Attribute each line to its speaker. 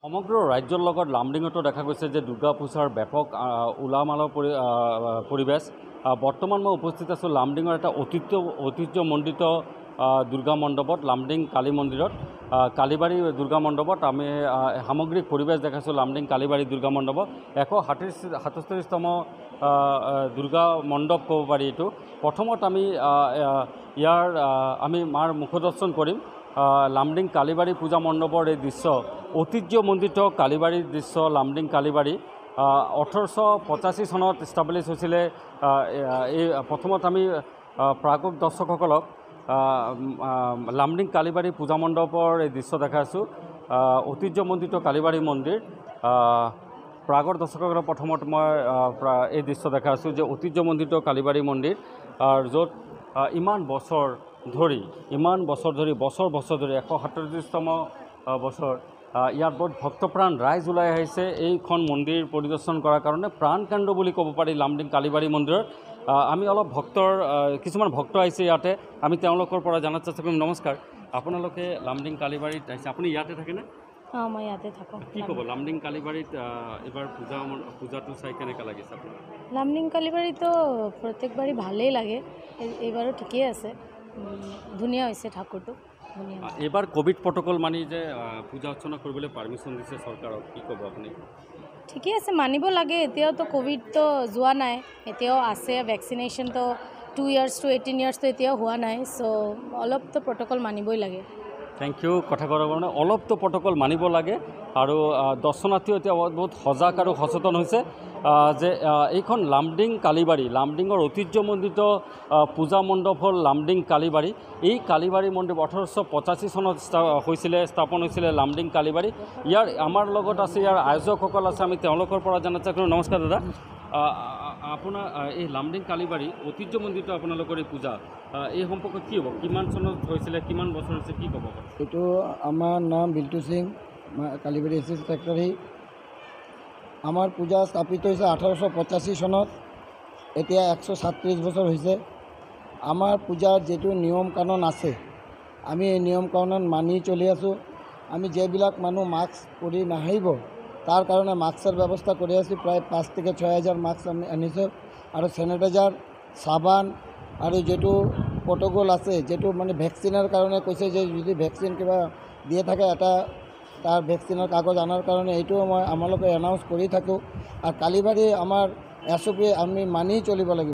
Speaker 1: সমগ্ৰ ৰাজ্যৰ লগত লামডিঙতো দেখা গৈছে যে দুৰ্গা পূজাৰ ব্যাপক উলামালৰ পৰিৱেশ। বৰ্তমান মই উপস্থিত আছোঁ লামডিঙৰ এটা ঐতিহ্যমণ্ডিত দুৰ্গা মণ্ডপত, লামডিং কালী মন্দিৰত, কালীবাৰী দুৰ্গা মণ্ডপত আমি সামগ্ৰিক পৰিৱেশ দেখাইছোঁ। লামডিং কালীবাৰী দুৰ্গা মণ্ডপত 177তম দুৰ্গা মণ্ডপ ক'ব পাৰি এইটো। প্ৰথমত আমি ইয়াৰ আমি মাৰ মুখদৰ্শন কৰিম। লামডিং কালীবাৰী পূজা মণ্ডপৰ এই দৃশ্য, ঐতিহ্যমণ্ডিত কালীবাৰীৰ দৃশ্য। লামডিং কালীবাৰী 1885 চনত ইষ্টাব্লিছ হৈছিলে। এই প্ৰথমত আমি প্ৰাগক দৰ্শকসকলক লামডিং কালীবাৰী পূজা মণ্ডপৰ এই দৃশ্য দেখাইছোঁ। ঐতিহ্যমণ্ডিত কালীবাৰী মন্দিৰ। প্ৰাগৰ দৰ্শকসকলক প্ৰথমত মই এই দৃশ্য দেখাইছোঁ যে ঐতিহ্যমণ্ডিত কালীবাৰী মন্দিৰ, য'ত ইমান বছৰ ধৰি বছৰ ধৰি 137তম বছৰ ইয়াত বহুত ভক্তপ্ৰাণ ৰাইজ ওলাই আহিছে এইখন মন্দিৰ পৰিদৰ্শন কৰাৰ কাৰণে। প্ৰাণকেন্দ্ৰ বুলি ক'ব পাৰি লামডিং কালীবাৰী মন্দিৰত। আমি অলপ কিছুমান ভক্ত আহিছে ইয়াতে, আমি তেওঁলোকৰ পৰা জানাৰ চেষ্টা কৰিম। নমস্কাৰ, আপোনালোকে লামডিং কালীবাৰীত আহিছে, আপুনি ইয়াতে থাকেনে?
Speaker 2: মই ইয়াতে থাকোঁ।
Speaker 1: কি ক'ব লামডিং কালীবাৰীত এইবাৰ পূজাটো চাই কেনেকুৱা লাগিছে আপোনাৰ?
Speaker 2: লামডিং কালীবাৰীতো প্ৰত্যেকবাৰেই ভালেই লাগে, এইবাৰো ঠিকেই আছে, ধুনীয়া হৈছে ঠাকুৰটো।
Speaker 1: এইবাৰ কোভিড প্ৰট'কল মানি যে পূজা অৰ্চনা কৰিবলৈ পাৰ্মিশ্যন দিছে চৰকাৰক, কি ক'ব আপুনি?
Speaker 2: ঠিকেই আছে, মানিব লাগে। এতিয়াওতো কোভিডটো যোৱা নাই, এতিয়াও আছে। ভেকচিনেশ্যনটো 2 years to 18 years এতিয়াও হোৱা নাই, চ' অলপতো প্ৰট'কল মানিবই লাগে।
Speaker 1: থেংক ইউ কথা কোৱাৰ কাৰণে। অলপতো প্ৰট'কল মানিব লাগে আৰু দৰ্শনাৰ্থীও এতিয়া বহুত সজাগ আৰু সচেতন হৈছে যে এইখন লামডিং কালীবাৰী, লামডিঙৰ ঐতিহ্যমণ্ডিত পূজা মণ্ডপ হ'ল লামডিং কালীবাৰী। এই কালীবাৰী মন্দিৰ 1885 চনত স্থাপন হৈছিলে লামডিং কালীবাৰী। ইয়াৰ আমাৰ লগত আছে ইয়াৰ আয়োজকসকল আছে, আমি তেওঁলোকৰ পৰা জানাৰ চেষ্টা কৰোঁ। নমস্কাৰ দাদা, আপোনাৰ এই লামডিং কালীবাৰী ঐতিহ্যমণ্ডিত আপোনালোকৰ এই পূজা, এই সম্পৰ্কে কি হ'ব? কিমান চনত হৈছিলে, কিমান বছৰ হৈছে, কি ক'ব?
Speaker 3: এইটো আমাৰ নাম Biltu Singh, Kalibari S S secretary. আমাৰ পূজা স্থাপিত হৈছে 1885 চনত, এতিয়া 137 বছৰ হৈছে। আমাৰ পূজাৰ যিটো নিয়ম কানুন আছে, আমি এই নিয়ম কানুন মানি চলি আছোঁ। আমি যিবিলাক মানুহ মাস্ক কৰি নাহিব তাৰ কাৰণে মাস্কৰ ব্যৱস্থা কৰি আছোঁ। প্ৰায় 5 থেকে 6 হাজাৰ মাস্ক আমি আনিছোঁ, আৰু চেনিটাইজাৰ, চাবান, আৰু যিটো প্ৰট'কল আছে, যিটো মানে ভেকচিনৰ কাৰণে কৈছে যে যদি ভেকচিন কিবা দিয়ে থাকে এটা তাৰ ভেকচিনৰ কাগজ আনাৰ কাৰণে, এইটোও মই আমালোকে এনাউন্স কৰি থাকোঁ। আৰু কালীবাৰী আমাৰ SOP আমি মানি চলিব লাগিব।